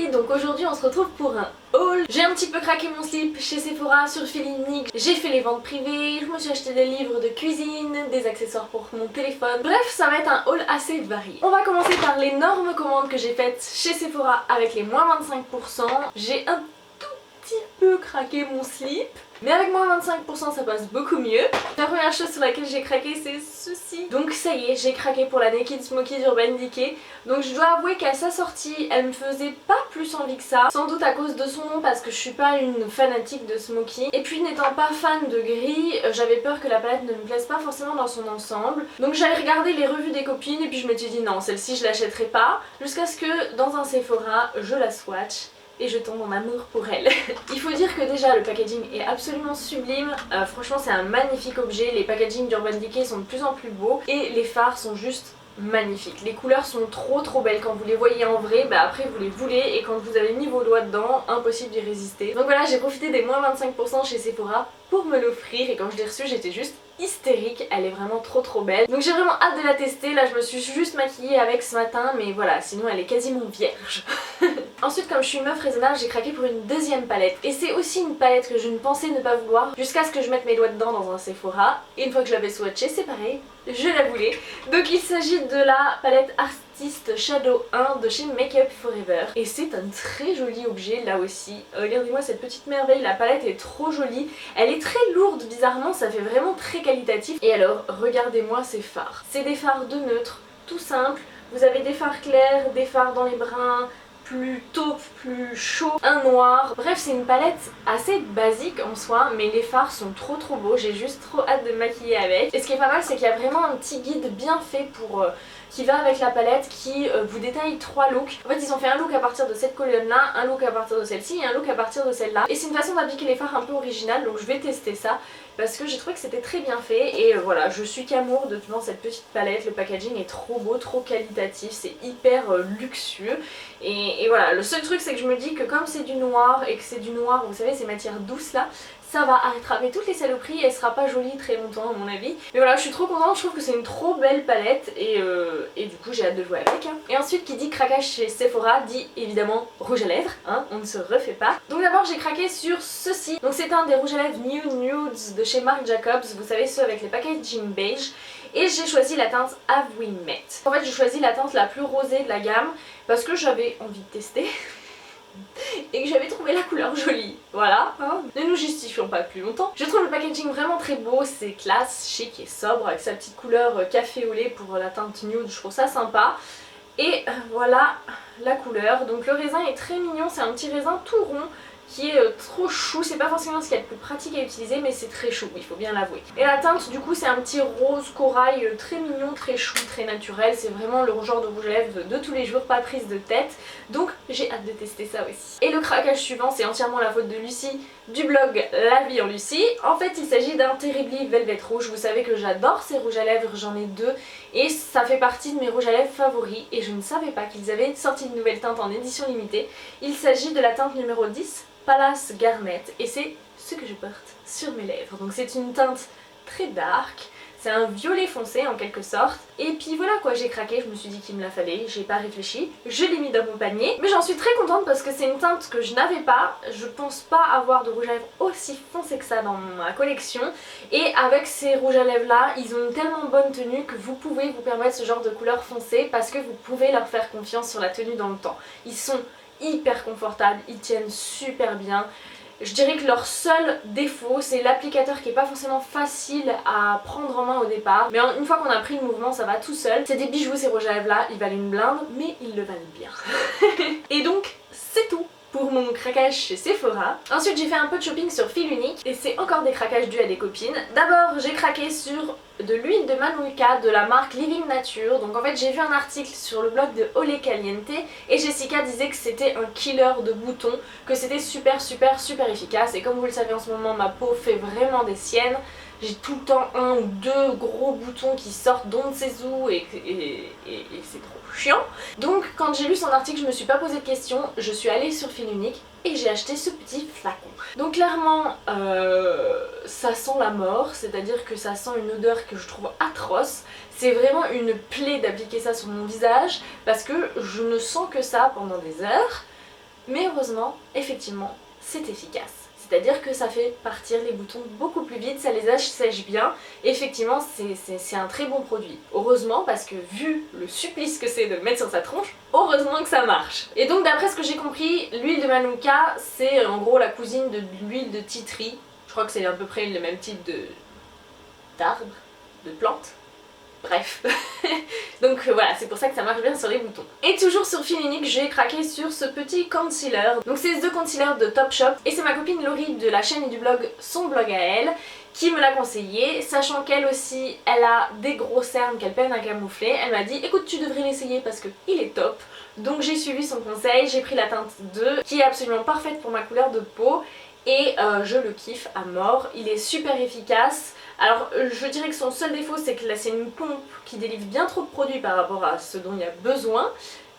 Salut, donc aujourd'hui on se retrouve pour un haul. J'ai un petit peu craqué mon slip chez Sephora sur fil unique, j'ai fait les ventes privées, je me suis acheté des livres de cuisine, des accessoires pour mon téléphone. Bref, ça va être un haul assez varié. On va commencer par l'énorme commande que j'ai faite chez Sephora avec les moins 25%. J'ai un tout petit peu craqué mon slip, mais avec moins 25% ça passe beaucoup mieux. La première chose sur laquelle j'ai craqué c'est ceci. Donc ça y est, j'ai craqué pour la Naked Smoky d'Urban Decay. Donc je dois avouer qu'à sa sortie elle me faisait pas plus envie que ça. Sans doute à cause de son nom parce que je suis pas une fanatique de Smoky. Et puis n'étant pas fan de gris, j'avais peur que la palette ne me plaise pas forcément dans son ensemble. Donc j'allais regarder les revues des copines et puis je me suis dit non, celle-ci je l'achèterai pas. Jusqu'à ce que dans un Sephora je la swatch et je tombe en amour pour elle. Il faut dire que déjà le packaging est absolument sublime, franchement c'est un magnifique objet, les packagings d'Urban Decay sont de plus en plus beaux et les fards sont juste magnifiques. Les couleurs sont trop belles, quand vous les voyez en vrai, bah après vous les voulez et quand vous avez mis vos doigts dedans, impossible d'y résister. Donc voilà, j'ai profité des moins 25% chez Sephora pour me l'offrir et quand je l'ai reçue j'étais juste hystérique, elle est vraiment trop belle. Donc j'ai vraiment hâte de la tester, là je me suis juste maquillée avec ce matin mais voilà, sinon elle est quasiment vierge. Ensuite, comme je suis une meuf raisonnable, j'ai craqué pour une deuxième palette. Et c'est aussi une palette que je ne pensais ne pas vouloir jusqu'à ce que je mette mes doigts dedans dans un Sephora. Et une fois que je l'avais swatchée, c'est pareil, je la voulais. Donc il s'agit de la palette Artist Shadow 1 de chez Make Up Forever. Et c'est un très joli objet là aussi. Regardez-moi cette petite merveille, la palette est trop jolie. Elle est très lourde, bizarrement, ça fait vraiment très qualitatif. Et alors, regardez-moi ces fards. C'est des fards de neutre, tout simple. Vous avez des fards clairs, des fards dans les bruns, plus taupe, plus chaud, un noir. Bref, c'est une palette assez basique en soi, mais les fards sont trop beaux, j'ai juste trop hâte de me maquiller avec. Et ce qui est pas mal, c'est qu'il y a vraiment un petit guide bien fait pour qui va avec la palette, qui vous détaille 3 looks. En fait, ils ont fait un look à partir de cette colonne là, un look à partir de celle-ci et un look à partir de celle-là. Et c'est une façon d'appliquer les fards un peu originale, donc je vais tester ça parce que j'ai trouvé que c'était très bien fait. Et voilà, je suis qu'amour devant cette petite palette, le packaging est trop beau, trop qualitatif, c'est hyper luxueux. Et voilà, le seul truc c'est que je me dis que comme c'est du noir et que c'est du noir, vous savez ces matières douces là, ça va rattraper toutes les saloperies et elle sera pas jolie très longtemps à mon avis. Mais voilà, je suis trop contente, je trouve que c'est une trop belle palette et du coup j'ai hâte de jouer avec. Et ensuite qui dit craquage chez Sephora dit évidemment rouge à lèvres, hein, on ne se refait pas. Donc d'abord j'ai craqué sur ceci. Donc c'est un des rouges à lèvres New Nudes de chez Marc Jacobs, vous savez ceux avec les packaging beige. Et j'ai choisi la teinte Have We Met. En fait j'ai choisi la teinte la plus rosée de la gamme parce que j'avais envie de tester. Et que j'avais trouvé la couleur jolie, voilà, hein. Ne nous justifions pas plus longtemps. Je trouve le packaging vraiment très beau, c'est classe, chic et sobre avec sa petite couleur café au lait pour la teinte nude, je trouve ça sympa. Et voilà la couleur, donc le raisin est très mignon, c'est un petit raisin tout rond qui est trop chou, c'est pas forcément ce qu'il y a de plus pratique à utiliser mais c'est très chou, il faut bien l'avouer. Et la teinte du coup c'est un petit rose corail très mignon, très chou, très naturel, c'est vraiment le genre de rouge à lèvres de tous les jours, pas prise de tête, donc j'ai hâte de tester ça aussi. Et le craquage suivant c'est entièrement la faute de Lucie du blog La Vie en Lucie. En fait il s'agit d'un Terribly Velvet Rouge, vous savez que j'adore ces rouges à lèvres, j'en ai 2 et ça fait partie de mes rouges à lèvres favoris et je ne savais pas qu'ils avaient sorti une nouvelle teinte en édition limitée. Il s'agit de la teinte numéro 10, Palace Garnet, et c'est ce que je porte sur mes lèvres. Donc c'est une teinte très dark, c'est un violet foncé en quelque sorte. Et puis voilà quoi, j'ai craqué, je me suis dit qu'il me la fallait, j'ai pas réfléchi, je l'ai mis dans mon panier. Mais j'en suis très contente parce que c'est une teinte que je n'avais pas, je pense pas avoir de rouge à lèvres aussi foncé que ça dans ma collection. Et avec ces rouges à lèvres là, ils ont une tellement bonne tenue que vous pouvez vous permettre ce genre de couleur foncée parce que vous pouvez leur faire confiance sur la tenue dans le temps. Ils sont hyper confortables, ils tiennent super bien. Je dirais que leur seul défaut c'est l'applicateur qui est pas forcément facile à prendre en main au départ, mais une fois qu'on a pris le mouvement ça va tout seul. C'est des bijoux ces rouges à lèvres là, ils valent une blinde mais ils le valent bien. Et donc c'est tout pour mon craquage chez Sephora. Ensuite j'ai fait un peu de shopping sur fil unique et c'est encore des craquages dus à des copines. D'abord j'ai craqué sur de l'huile de Manuka de la marque Living Nature. Donc en fait j'ai vu un article sur le blog de Ole Caliente et Jessica disait que c'était un killer de boutons, que c'était super efficace et comme vous le savez en ce moment ma peau fait vraiment des siennes. J'ai tout le temps 1 ou 2 gros boutons qui sortent d'on ne sait où et c'est trop chiant. Donc quand j'ai lu son article je me suis pas posé de questions, je suis allée sur fil unique et j'ai acheté ce petit flacon. Donc clairement ça sent la mort, c'est-à-dire que ça sent une odeur que je trouve atroce. C'est vraiment une plaie d'appliquer ça sur mon visage parce que je ne sens que ça pendant des heures. Mais heureusement, effectivement, c'est efficace. C'est-à-dire que ça fait partir les boutons beaucoup plus vite, ça les sèche bien. Et effectivement, c'est un très bon produit. Heureusement, parce que vu le supplice que c'est de le mettre sur sa tronche, heureusement que ça marche. Et donc d'après ce que j'ai compris, l'huile de Manuka, c'est en gros la cousine de l'huile de tea tree. Je crois que c'est à peu près le même type d'arbre, de plante. Bref, donc voilà, c'est pour ça que ça marche bien sur les boutons. Et toujours sur fil unique, j'ai craqué sur ce petit concealer. Donc c'est The Concealer de Topshop et c'est ma copine Laurie de la chaîne et du blog Son Blog à elle qui me l'a conseillé, sachant qu'elle aussi, elle a des gros cernes qu'elle peine à camoufler. Elle m'a dit écoute, tu devrais l'essayer parce que il est top. Donc j'ai suivi son conseil, j'ai pris la teinte 2 qui est absolument parfaite pour ma couleur de peau et je le kiffe à mort. Il est super efficace. Alors je dirais que son seul défaut c'est que là c'est une pompe qui délivre bien trop de produits par rapport à ce dont il y a besoin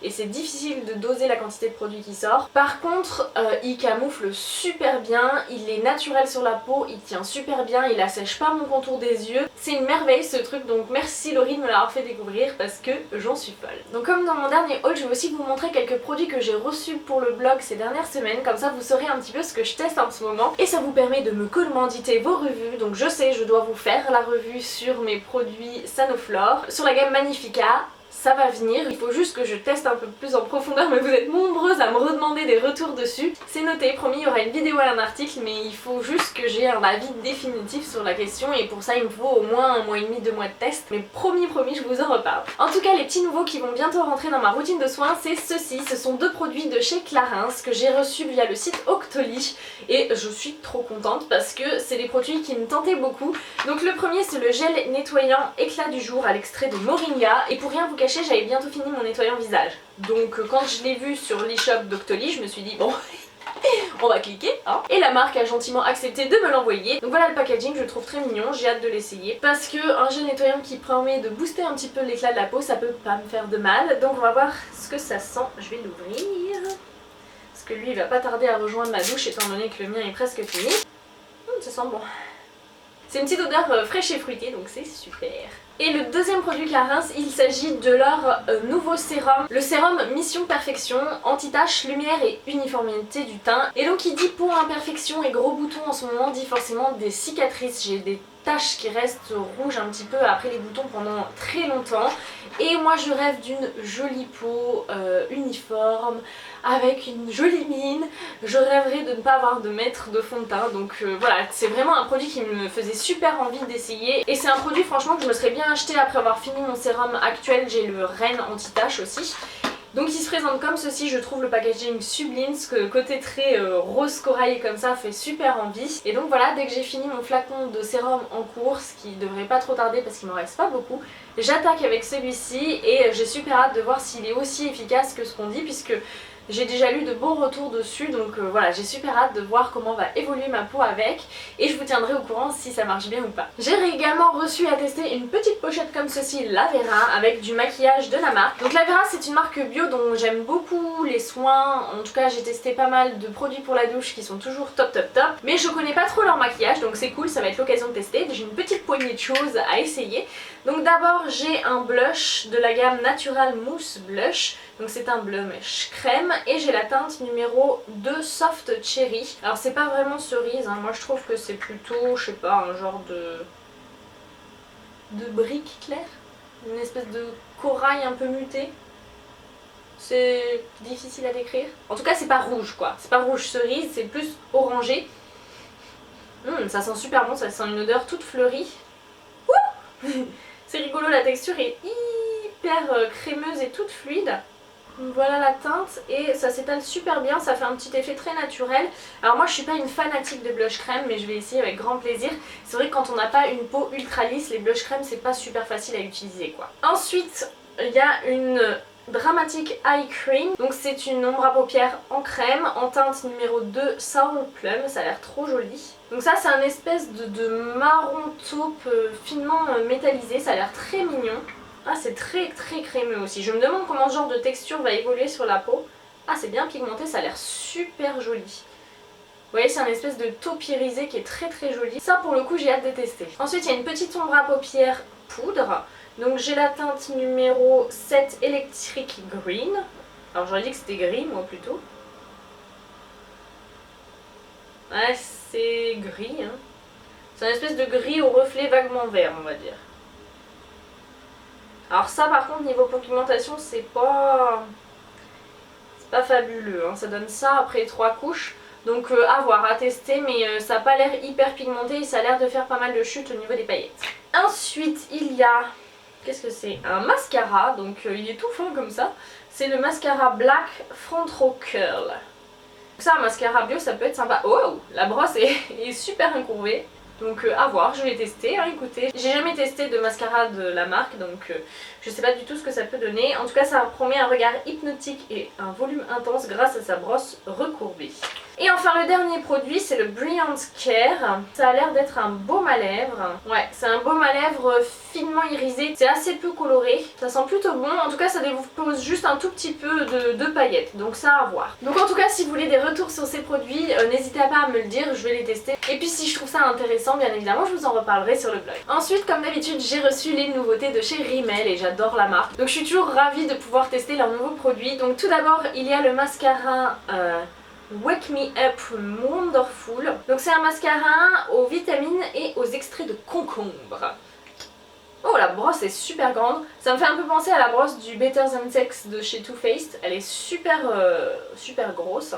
et c'est difficile de doser la quantité de produits qui sort. Par contre il camoufle super bien, il est naturel sur la peau, il tient super bien, il assèche pas mon contour des yeux. C'est une merveille ce truc, donc merci Laurie de me l'avoir fait découvrir parce que j'en suis folle. Donc comme dans mon dernier haul, je vais aussi vous montrer quelques produits que j'ai reçus pour le blog ces dernières semaines, comme ça vous saurez un petit peu ce que je teste en ce moment et ça vous permet de me commanditer vos revues. Donc je sais, je dois vous faire la revue sur mes produits Sanoflore, sur la gamme Magnifica. Ça va venir, il faut juste que je teste un peu plus en profondeur, mais vous êtes nombreuses à me redemander des retours dessus. C'est noté, promis, il y aura une vidéo et un article, mais il faut juste que j'ai un avis définitif sur la question et pour ça il me faut au moins 1 mois et demi, 2 mois de test, mais promis, je vous en reparle. En tout cas, les petits nouveaux qui vont bientôt rentrer dans ma routine de soins, c'est ceux-ci. Ce sont 2 produits de chez Clarins que j'ai reçus via le site Octoly et je suis trop contente parce que c'est des produits qui me tentaient beaucoup. Donc le premier c'est le gel nettoyant éclat du jour à l'extrait de moringa et pour rien vous cacher, j'avais bientôt fini mon nettoyant visage. Donc quand je l'ai vu sur l'e-shop d'Octoly, je me suis dit bon on va cliquer hein. Et la marque a gentiment accepté de me l'envoyer. Donc voilà le packaging, je le trouve très mignon, j'ai hâte de l'essayer. Parce que un gel nettoyant qui permet de booster un petit peu l'éclat de la peau, ça peut pas me faire de mal. Donc on va voir ce que ça sent, je vais l'ouvrir. Parce que lui il va pas tarder à rejoindre ma douche étant donné que le mien est presque fini. Ça sent bon. C'est une petite odeur fraîche et fruitée donc c'est super. Et le deuxième produit Clarins, il s'agit de leur nouveau sérum. Le sérum Mission Perfection, anti-tache, lumière et uniformité du teint. Et donc il dit peau imperfection et gros boutons en ce moment dit forcément des cicatrices. J'ai des taches qui restent rouges un petit peu après les boutons pendant très longtemps. Et moi je rêve d'une jolie peau uniforme, avec une jolie mine. Je rêverais de ne pas avoir de mettre de fond de teint. Donc voilà, c'est vraiment un produit qui me faisait super envie d'essayer. Et c'est un produit franchement que je me serais bien acheté après avoir fini mon sérum actuel. J'ai le Ren anti-tache aussi. Donc il se présente comme ceci, je trouve le packaging sublime, ce côté très rose corail comme ça fait super envie. Et donc voilà, dès que j'ai fini mon flacon de sérum en course, qui devrait pas trop tarder parce qu'il m'en reste pas beaucoup, j'attaque avec celui-ci et j'ai super hâte de voir s'il est aussi efficace que ce qu'on dit puisque j'ai déjà lu de bons retours dessus, donc voilà, j'ai super hâte de voir comment va évoluer ma peau avec et je vous tiendrai au courant si ça marche bien ou pas. J'ai également reçu à tester une petite pochette comme ceci, La Vera, avec du maquillage de la marque. Donc La Vera c'est une marque bio dont j'aime beaucoup les soins, en tout cas j'ai testé pas mal de produits pour la douche qui sont toujours top, mais je connais pas trop leur maquillage donc c'est cool, ça va être l'occasion de tester. J'ai une petite poignée de choses à essayer. Donc d'abord j'ai un blush de la gamme Natural Mousse Blush, donc c'est un blush crème et j'ai la teinte numéro 2 Soft Cherry. Alors c'est pas vraiment cerise, hein. Moi je trouve que c'est plutôt, je sais pas, un genre de brique claire, une espèce de corail un peu muté. C'est difficile à décrire. En tout cas c'est pas rouge quoi, c'est pas rouge cerise, c'est plus orangé. Ça sent super bon, ça sent une odeur toute fleurie. C'est rigolo, la texture est hyper crémeuse et toute fluide. Donc voilà la teinte et ça s'étale super bien, ça fait un petit effet très naturel. Alors moi je suis pas une fanatique de blush crème mais je vais essayer avec grand plaisir. C'est vrai que quand on n'a pas une peau ultra lisse, les blush crème c'est pas super facile à utiliser quoi. Ensuite il y a une Dramatic Eye Cream, donc c'est une ombre à paupières en crème en teinte numéro 2 Sour Plum, ça a l'air trop joli. Donc ça c'est un espèce de marron taupe finement métallisé, ça a l'air très mignon. Ah c'est très crémeux aussi, je me demande comment ce genre de texture va évoluer sur la peau. Ah c'est bien pigmenté, ça a l'air super joli. Vous voyez c'est un espèce de taupe irisé qui est très joli. Ça pour le coup j'ai hâte de tester. Ensuite il y a une petite ombre à paupières poudre. Donc j'ai la teinte numéro 7 Electric Green. Alors j'aurais dit que c'était gris moi plutôt. Ouais, c'est gris, hein. C'est une espèce de gris au reflet vaguement vert, on va dire. Alors ça par contre niveau pigmentation c'est pas fabuleux, hein. Ça donne ça après 3 couches. Donc à voir, à tester, mais ça n'a pas l'air hyper pigmenté et ça a l'air de faire pas mal de chutes au niveau des paillettes. Ensuite il y a, qu'est-ce que c'est? Un mascara, donc il est tout fin comme ça. C'est le mascara Black Front Row Curl. Ça, un mascara bio, ça peut être sympa. Oh, la brosse est super incurvée. Donc à voir, je vais tester, hein, écoutez. J'ai jamais testé de mascara de la marque, donc je sais pas du tout ce que ça peut donner. En tout cas, ça promet un regard hypnotique et un volume intense grâce à sa brosse recourbée. Et enfin le dernier produit, c'est le Brilliant Care. Ça a l'air d'être un baume à lèvres. Ouais, c'est un baume à lèvres finement irisé. C'est assez peu coloré. Ça sent plutôt bon. En tout cas, ça dépose juste un tout petit peu de paillettes. Donc ça à voir. Donc en tout cas, si vous voulez des retours sur ces produits, n'hésitez pas à me le dire. Je vais les tester. Et puis si je trouve ça intéressant, bien évidemment, je vous en reparlerai sur le blog. Ensuite, comme d'habitude, j'ai reçu les nouveautés de chez Rimmel et j'adore la marque. Donc je suis toujours ravie de pouvoir tester leurs nouveaux produits. Donc tout d'abord, il y a le mascara... Wake Me Up Wonderful. Donc c'est un mascara aux vitamines et aux extraits de concombre. Oh, la brosse est super grande. Ça me fait un peu penser à la brosse du Better Than Sex de chez Too Faced. Elle est super grosse.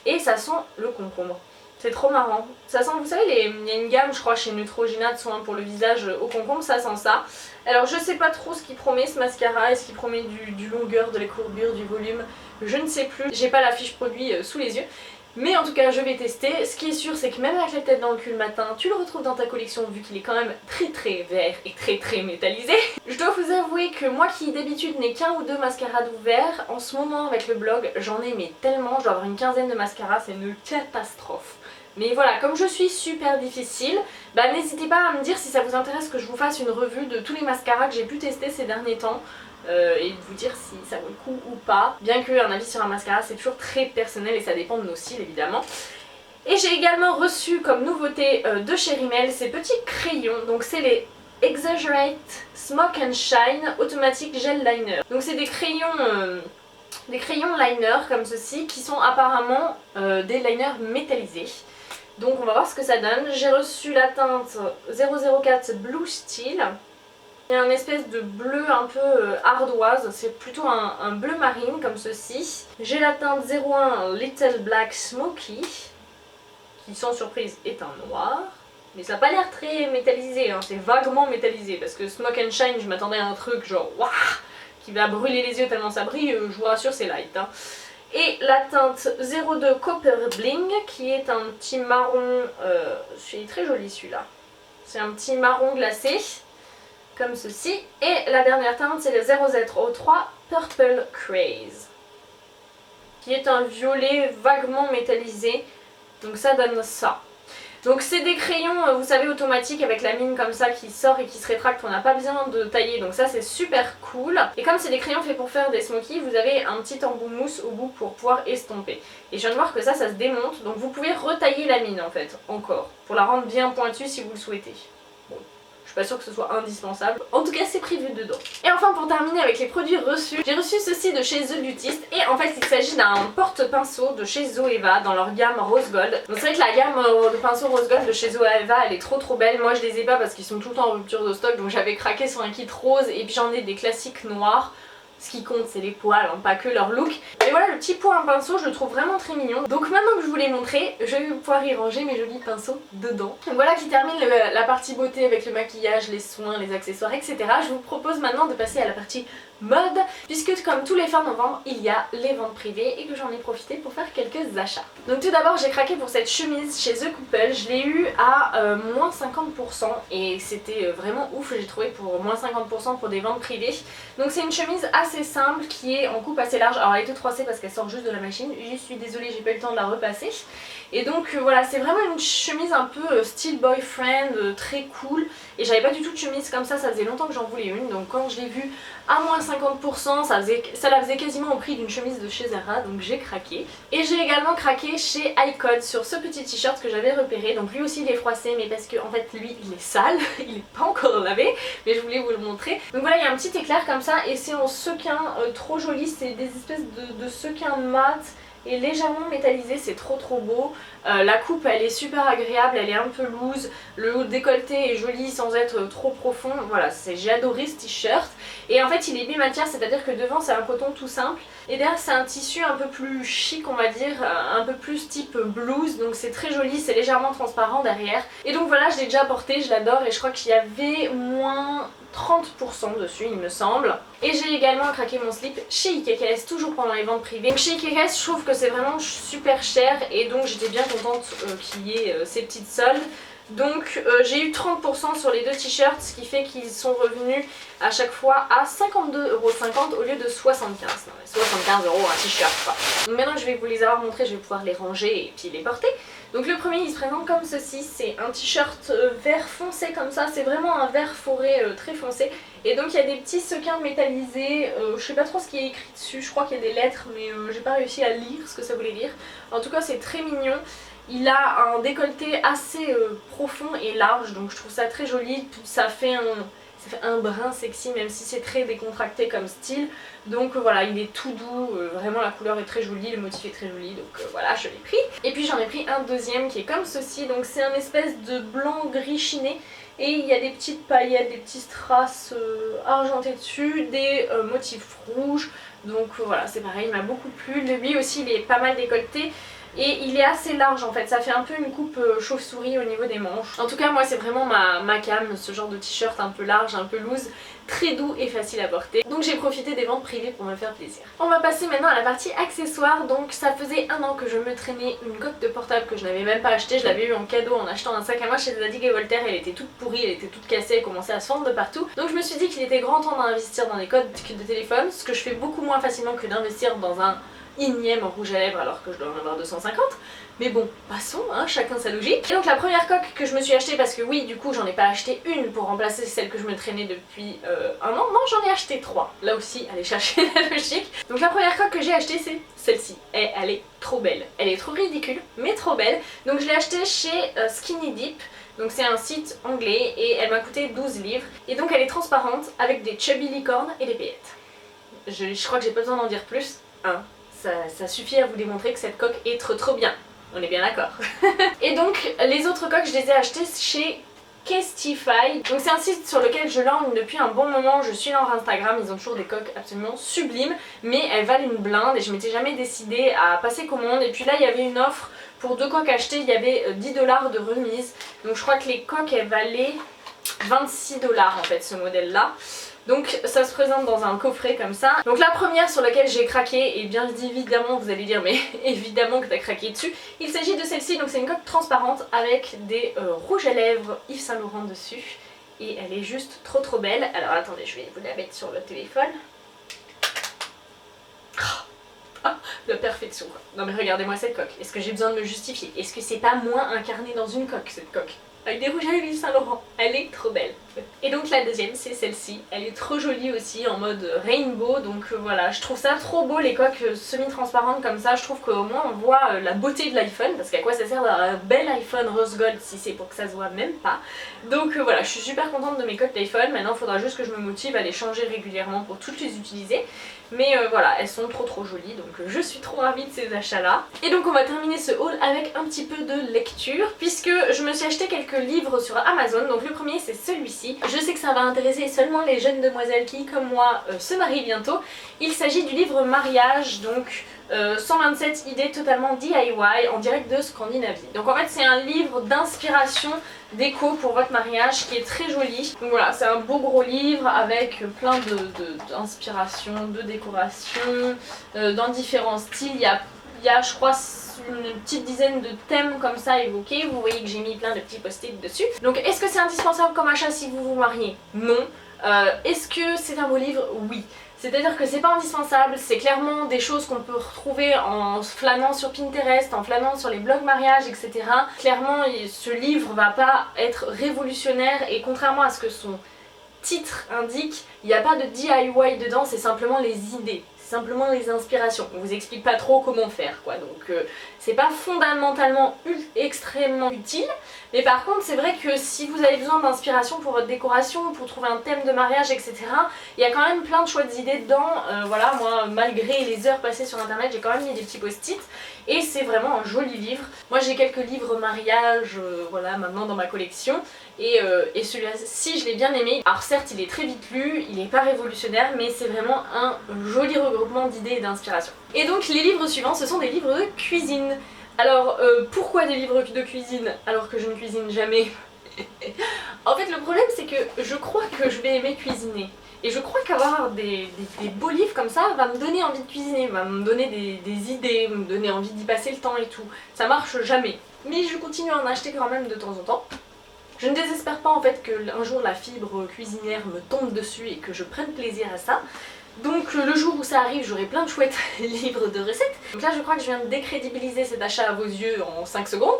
Et ça sent le concombre. C'est trop marrant. Ça sent, vous savez, il y a une gamme, je crois, chez Neutrogena de soins pour le visage au concombre, ça sent ça. Alors je sais pas trop ce qu'il promet ce mascara, est-ce qu'il promet du longueur, de la courbure, du volume, je ne sais plus. J'ai pas la fiche produit sous les yeux. Mais en tout cas je vais tester. Ce qui est sûr c'est que même avec la tête dans le cul le matin, tu le retrouves dans ta collection vu qu'il est quand même très vert et très métallisé. Je dois vous avouer que moi qui d'habitude n'ai qu'un ou deux mascaras d'ouvert, en ce moment avec le blog j'en ai mais tellement, je dois avoir une quinzaine de mascaras, c'est une catastrophe. Mais voilà, comme je suis super difficile, bah n'hésitez pas à me dire si ça vous intéresse que je vous fasse une revue de tous les mascaras que j'ai pu tester ces derniers temps. Et de vous dire si ça vaut le coup ou pas. Bien qu'un avis sur un mascara c'est toujours très personnel et ça dépend de nos cils évidemment. Et j'ai également reçu comme nouveauté de chez Rimmel ces petits crayons. Donc c'est les Exaggerate Smoke and Shine Automatic Gel Liner. Donc c'est des crayons liner comme ceci qui sont apparemment des liners métallisés. Donc on va voir ce que ça donne. J'ai reçu la teinte 004 Blue Steel. Il y a une espèce de bleu un peu ardoise, c'est plutôt un bleu marine comme ceci. J'ai la teinte 01 Little Black Smoky, qui sans surprise est un noir. Mais ça n'a pas l'air très métallisé, hein. C'est vaguement métallisé parce que Smoke and Shine, je m'attendais à un truc genre waouh, qui va brûler les yeux tellement ça brille, je vous rassure c'est light, hein. Et la teinte 02 Copper Bling qui est un petit marron, c'est très joli celui-là. C'est un petit marron glacé. Comme ceci. Et la dernière teinte c'est le 003 Purple Craze, qui est un violet vaguement métallisé. Donc ça donne ça. Donc c'est des crayons, vous savez, automatiques avec la mine comme ça qui sort et qui se rétracte, on n'a pas besoin de tailler, donc ça c'est super cool. Et comme c'est des crayons faits pour faire des smokies, vous avez un petit embout mousse au bout pour pouvoir estomper. Et je viens de voir que ça se démonte, donc vous pouvez retailler la mine en fait, encore, pour la rendre bien pointue si vous le souhaitez. Bon. Je suis pas sûre que ce soit indispensable. En tout cas, c'est prévu dedans. Et enfin, pour terminer avec les produits reçus, j'ai reçu ceci de chez The Beautist. Et en fait, il s'agit d'un porte-pinceau de chez Zoeva dans leur gamme Rose Gold. Donc c'est vrai que la gamme de pinceaux Rose Gold de chez Zoeva, elle est trop belle. Moi, je les ai pas parce qu'ils sont tout le temps en rupture de stock. Donc j'avais craqué sur un kit rose et puis j'en ai des classiques noirs. Ce qui compte c'est les poils, hein, pas que leur look. Et voilà, le petit pot en pinceau, je le trouve vraiment très mignon. Donc maintenant que je vous l'ai montré, je vais pouvoir y ranger mes jolis pinceaux dedans. Donc voilà qui termine la partie beauté avec le maquillage, les soins, les accessoires, etc. Je vous propose maintenant de passer à la partie mode, puisque comme tous les fins novembre, il y a les ventes privées et que j'en ai profité pour faire quelques achats. Donc tout d'abord, j'ai craqué pour cette chemise chez The Couple. Je l'ai eu à moins 50% et c'était vraiment ouf, j'ai trouvé pour moins 50% pour des ventes privées. Donc c'est une chemise assez simple qui est en coupe assez large. Alors elle est toute froissée parce qu'elle sort juste de la machine, je suis désolée, j'ai pas eu le temps de la repasser. Et donc voilà, c'est vraiment une chemise un peu style boyfriend, très cool. Et j'avais pas du tout de chemise comme ça faisait longtemps que j'en voulais une. Donc quand je l'ai vue à moins 50%, ça la faisait quasiment au prix d'une chemise de chez Zara, donc j'ai craqué. Et j'ai également craqué chez iCode sur ce petit t-shirt que j'avais repéré. Donc lui aussi il est froissé, mais parce que en fait lui il est sale, il est pas encore lavé, mais je voulais vous le montrer. Donc voilà, il y a un petit éclair comme ça et c'est en sequin trop joli, c'est des espèces de sequins mat est légèrement métallisé, c'est trop beau. La coupe elle est super agréable, elle est un peu loose, le haut décolleté est joli sans être trop profond, voilà, j'ai adoré ce t-shirt. Et en fait il est bimatière, c'est-à-dire que devant c'est un coton tout simple et derrière c'est un tissu un peu plus chic on va dire, un peu plus type blouse, donc c'est très joli, c'est légèrement transparent derrière. Et donc voilà, je l'ai déjà porté, je l'adore et je crois qu'il y avait moins 30% dessus il me semble. Et j'ai également craqué mon slip chez Ikekes, toujours pendant les ventes privées. Donc chez Ikekes je trouve que c'est vraiment super cher et donc j'étais bien contente qu'il y ait ces petites soldes. Donc j'ai eu 30% sur les deux t-shirts, ce qui fait qu'ils sont revenus à chaque fois à 52,50€ au lieu de 75. Non mais 75€ un t-shirt quoi. Donc maintenant que je vais vous les avoir montrés, je vais pouvoir les ranger et puis les porter. Donc le premier il se présente comme ceci, c'est un t-shirt vert foncé comme ça, c'est vraiment un vert forêt très foncé. Et donc il y a des petits sequins métallisés, je sais pas trop ce qui est écrit dessus, je crois qu'il y a des lettres mais j'ai pas réussi à lire ce que ça voulait dire. En tout cas c'est très mignon. Il a un décolleté assez profond et large, donc je trouve ça très joli, ça fait un brin sexy même si c'est très décontracté comme style. Donc voilà, il est tout doux, vraiment la couleur est très jolie, le motif est très joli, donc voilà, je l'ai pris. Et puis j'en ai pris un deuxième qui est comme ceci, donc c'est un espèce de blanc gris chiné. Et il y a des petites paillettes, des petits strass argentés dessus, des motifs rouges. Donc voilà, c'est pareil, il m'a beaucoup plu. Lui aussi, il est pas mal décolleté. Et il est assez large en fait, ça fait un peu une coupe chauve-souris au niveau des manches. En tout cas moi c'est vraiment ma cam, ce genre de t-shirt un peu large, un peu loose, très doux et facile à porter. Donc j'ai profité des ventes privées pour me faire plaisir. On va passer maintenant à la partie accessoires. Donc ça faisait 1 an que je me traînais une coque de portable que je n'avais même pas achetée. Je l'avais eu en cadeau en achetant un sac à main chez Zadig et Voltaire. Elle était toute pourrie, elle était toute cassée, elle commençait à se fendre de partout. Donc je me suis dit qu'il était grand temps d'investir dans des coques de téléphone, ce que je fais beaucoup moins facilement que d'investir dans un énième en rouge à lèvres alors que je dois en avoir 250. Mais bon, passons, hein, chacun sa logique. Et donc la première coque que je me suis achetée, parce que oui, du coup j'en ai pas acheté une pour remplacer celle que je me traînais depuis 1 an, non j'en ai acheté 3. Là aussi, allez chercher la logique. Donc la première coque que j'ai achetée c'est celle-ci. Et elle est trop belle. Elle est trop ridicule, mais trop belle. Donc je l'ai achetée chez Skinny Dip. Donc c'est un site anglais et elle m'a coûté 12 livres. Et donc elle est transparente avec des chubby licornes et des paillettes. Je crois que j'ai pas besoin d'en dire plus. Hein. Ça suffit à vous démontrer que cette coque est trop bien. On est bien d'accord. Et donc les autres coques je les ai achetées chez Casetify. Donc c'est un site sur lequel je lorgne depuis un bon moment. Je suis leur Instagram, ils ont toujours des coques absolument sublimes. Mais elles valent une blinde et je m'étais jamais décidée à passer commande. Et puis là il y avait une offre pour 2 coques achetées, il y avait 10$ de remise. Donc je crois que les coques elles valaient 26$ en fait ce modèle là. Donc ça se présente dans un coffret comme ça. Donc la première sur laquelle j'ai craqué, et bien évidemment vous allez dire mais évidemment que t'as craqué dessus, il s'agit de celle-ci, donc c'est une coque transparente avec des rouges à lèvres Yves Saint Laurent dessus. Et elle est juste trop belle. Alors attendez, je vais vous la mettre sur le téléphone. La perfection quoi. Non mais regardez-moi cette coque, est-ce que j'ai besoin de me justifier? Est-ce que c'est pas moins incarné dans une coque cette coque? Avec des rouges à lèvres Yves Saint Laurent, elle est trop belle. Et donc la deuxième c'est celle-ci, elle est trop jolie aussi en mode rainbow, donc voilà, je trouve ça trop beau les coques semi-transparentes comme ça, je trouve qu'au moins on voit la beauté de l'iPhone, parce qu'à quoi ça sert d'avoir un bel iPhone rose gold si c'est pour que ça se voit même pas. Donc voilà, je suis super contente de mes coques d'iPhone, maintenant il faudra juste que je me motive à les changer régulièrement pour toutes les utiliser. Mais voilà, elles sont trop jolies, donc je suis trop ravie de ces achats là. Et donc on va terminer ce haul avec un petit peu de lecture, puisque je me suis acheté quelques livres sur Amazon. Donc le premier c'est celui-ci. Je sais que ça va intéresser seulement les jeunes demoiselles qui, comme moi, se marient bientôt. Il s'agit du livre Mariage, donc 127 idées totalement DIY en direct de Scandinavie. Donc en fait c'est un livre d'inspiration déco pour votre mariage qui est très joli. Donc voilà, c'est un beau gros livre avec plein d'inspiration, de décoration, dans différents styles. Il y a je crois une petite dizaine de thèmes comme ça évoqués. Vous voyez que j'ai mis plein de petits post-it dessus. Donc est-ce que c'est indispensable comme achat si vous vous mariez? Non. Est-ce que c'est un beau livre? Oui. C'est-à-dire que c'est pas indispensable, c'est clairement des choses qu'on peut retrouver en flânant sur Pinterest, en flânant sur les blogs mariage, etc. Clairement, ce livre va pas être révolutionnaire et contrairement à ce que son titre indique, il n'y a pas de DIY dedans, c'est simplement les idées. c'est simplement les inspirations. On vous explique pas trop comment faire quoi, donc c'est pas fondamentalement extrêmement utile. Mais par contre c'est vrai que si vous avez besoin d'inspiration pour votre décoration, pour trouver un thème de mariage, etc. il y a quand même plein de chouettes idées dedans. Voilà, moi malgré les heures passées sur internet, j'ai quand même mis des petits post-it. Et c'est vraiment un joli livre. Moi j'ai quelques livres mariage, voilà, maintenant dans ma collection. Et celui-ci je l'ai bien aimé. Alors certes il est très vite lu, il n'est pas révolutionnaire, mais c'est vraiment un joli regroupement d'idées et d'inspiration. Et donc les livres suivants, ce sont des livres de cuisine. Alors pourquoi des livres de cuisine alors que je ne cuisine jamais? En fait le problème c'est que je crois que je vais aimer cuisiner. Et je crois qu'avoir des beaux livres comme ça va me donner envie de cuisiner, va me donner des idées, me donner envie d'y passer le temps et tout. Ça marche jamais. Mais je continue à en acheter quand même de temps en temps. Je ne désespère pas en fait qu'un jour la fibre cuisinière me tombe dessus et que je prenne plaisir à ça. Donc le jour où ça arrive, j'aurai plein de chouettes livres de recettes. Donc là je crois que je viens de décrédibiliser cet achat à vos yeux en 5 secondes.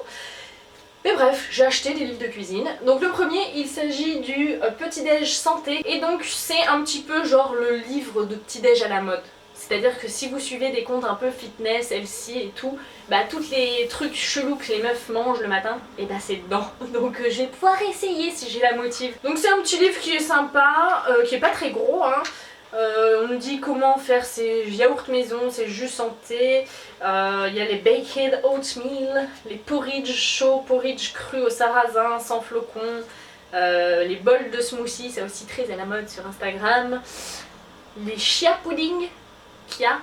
Mais bref, j'ai acheté des livres de cuisine. Donc le premier, il s'agit du petit-déj santé. Et donc c'est un petit peu genre le livre de petit-déj à la mode. C'est-à-dire que si vous suivez des comptes un peu fitness, healthy et tout, bah tous les trucs chelous que les meufs mangent le matin, et bah c'est dedans. Donc je vais pouvoir essayer si j'ai la motive. Donc c'est un petit livre qui est sympa, qui est pas très gros hein. On nous dit comment faire ses yaourts maison, ses jus santé, il y a les baked oatmeal, les porridge chauds, porridge cru au sarrasin, sans flocons, les bols de smoothie, c'est aussi très à la mode sur Instagram, les chia pudding, chia,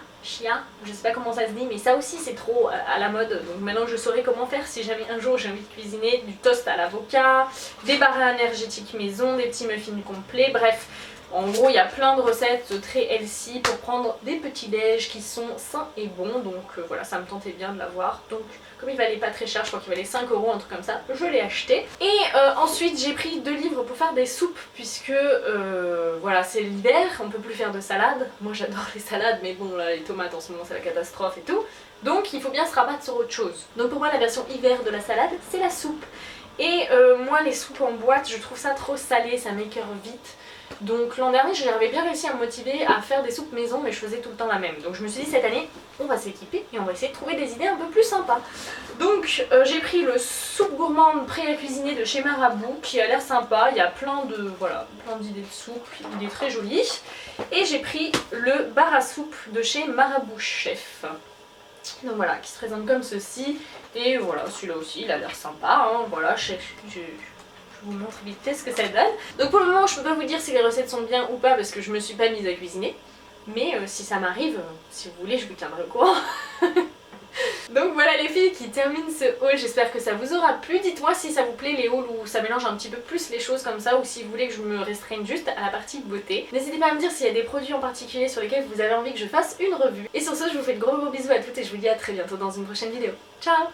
je sais pas comment ça se dit, mais ça aussi c'est trop à la mode, donc maintenant je saurai comment faire si jamais un jour j'ai envie de cuisiner, du toast à l'avocat, des barres énergétiques maison, des petits muffins complets, bref. En gros, il y a plein de recettes très healthy pour prendre des petits déj qui sont sains et bons. Donc voilà, ça me tentait bien de l'avoir. Donc comme il valait pas très cher, je crois qu'il valait 5 €, un truc comme ça, je l'ai acheté. Et ensuite, j'ai pris 2 livres pour faire des soupes puisque voilà, c'est l'hiver, on peut plus faire de salade. Moi j'adore les salades, mais bon là, les tomates en ce moment c'est la catastrophe et tout. Donc il faut bien se rabattre sur autre chose. Donc pour moi, la version hiver de la salade, c'est la soupe. Et moi, les soupes en boîte, je trouve ça trop salé, ça m'écoeure vite. Donc l'an dernier j'avais bien réussi à me motiver à faire des soupes maison, mais je faisais tout le temps la même. Donc je me suis dit cette année on va s'équiper et on va essayer de trouver des idées un peu plus sympas. Donc j'ai pris le soupe gourmande prêt à cuisiner de chez Marabout qui a l'air sympa, il y a plein d'idées de soupe, il est très joli. Et j'ai pris le bar à soupe de chez Marabout Chef. Donc voilà, qui se présente comme ceci. Et voilà, celui-là aussi il a l'air sympa, hein. Voilà, je vous montre vite fait ce que ça donne. Donc pour le moment je peux pas vous dire si les recettes sont bien ou pas parce que je me suis pas mise à cuisiner. Mais si ça m'arrive, si vous voulez je vous tiendrai au courant. Donc voilà les filles qui terminent ce haul, j'espère que ça vous aura plu. Dites-moi si ça vous plaît les hauls où ça mélange un petit peu plus les choses comme ça, ou si vous voulez que je me restreigne juste à la partie beauté. N'hésitez pas à me dire s'il y a des produits en particulier sur lesquels vous avez envie que je fasse une revue. Et sur ce je vous fais de gros bisous à toutes et je vous dis à très bientôt dans une prochaine vidéo. Ciao!